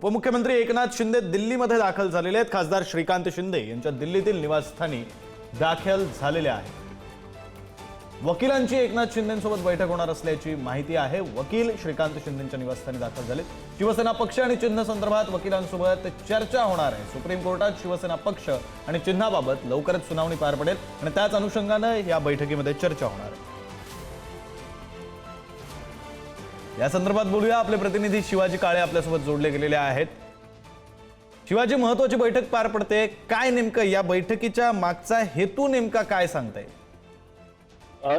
उपमुख्यमंत्री एकनाथ शिंदे दिल्लीमध्ये दाखल झालेले आहेत। खासदार श्रीकांत शिंदे यांच्या दिल्लीतील निवासस्थानी दाखल झालेले आहेत। वकिलांची एकनाथ शिंदेंसोबत बैठक होणार असल्याची माहिती आहे। वकील श्रीकांत शिंदेंच्या निवासस्थानी दाखल झाले। शिवसेना पक्ष आणि चिन्ह संदर्भात वकिलांसोबत चर्चा होणार आहे। सुप्रीम कोर्टात शिवसेना पक्ष आणि चिन्हाबाबत लवकरच सुनावणी पार पडेल आणि त्याच अनुषंगाने या बैठकीमध्ये चर्चा होणार आहे। या संदर्भात बोलूया, आपले प्रतिनिधी शिवाजी काळे आपल्यासोबत जोडले गेलेले आहेत। शिवाजी, महत्त्वाची बैठक पार पडते, काय नेमकं या बैठकीच्या मागचा हेतू नेमका काय सांगताय?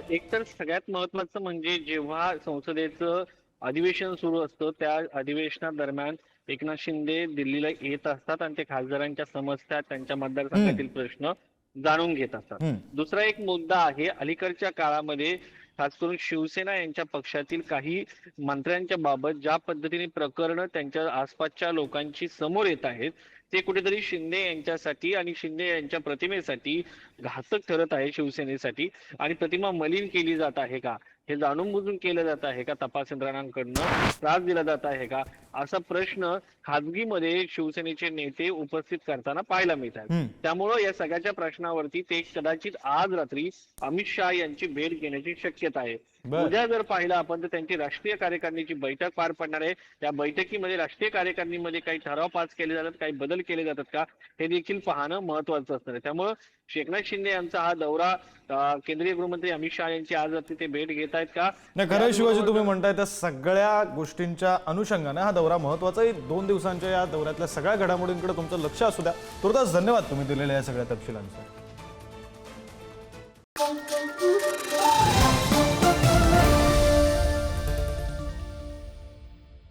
एकतर सगळ्यात महत्वाचं म्हणजे जेव्हा संसदेचं अधिवेशन सुरू असतं त्या अधिवेशनादरम्यान एकनाथ शिंदे दिल्लीला येत असतात आणि ते खासदारांच्या समस्या, त्यांच्या मतदारसंघातील प्रश्न जाणून घेत असतात। दुसरा एक मुद्दा आहे, अलीकडच्या काळामध्ये खास करून शिवसेना यांच्या पक्षातील काही मंत्र्यांच्या बाबत ज्या पद्धतीने प्रकरणं त्यांच्या आसपासच्या लोकांची समोर येत आहेत ते कुठेतरी शिंदे यांच्यासाठी आणि शिंदे यांच्या प्रतिमेसाठी घातक ठरत आहे शिवसेनेसाठी। आणि प्रतिमा मलिन केली जात आहे का, हे जाणून बुजून केलं जात आहे का, तपास यंत्रणांकडनं त्रास दिला जात आहे का, असा प्रश्न खासगीमध्ये शिवसेनेचे नेते उपस्थित करताना पाहायला मिळतात। त्यामुळे या सगळ्याच्या प्रश्नावरती ते कदाचित आज रात्री अमित शहा यांची भेट घेण्याची शक्यता आहे। उद्या जर पाहिलं आपण तर त्यांची राष्ट्रीय कार्यकारिणीची बैठक पार पडणार आहे। त्या बैठकीमध्ये राष्ट्रीय कार्यकारिणीमध्ये काही ठराव पास केले जातात, काही बदल केले जातात का, हे देखील पाहणं महत्वाचं असणार आहे। त्यामुळे एकनाथ शिंदे यांचा हा दौरा, केंद्रीय गृहमंत्री अमित शहा यांची आज रात्री ते भेट घेत आहेत का? नाही, खरं शिवाजी, तुम्ही म्हणताय त्या सगळ्या गोष्टींच्या अनुषंगाने हा दौरा महत्वाचा आहे। 2 दिवसांच्या या दौऱ्यातल्या सगळ्या घडामोडींकडे तुमचं लक्ष असू द्या। तुर्तास धन्यवाद तुम्ही दिलेल्या या सगळ्या तपशिलांचा।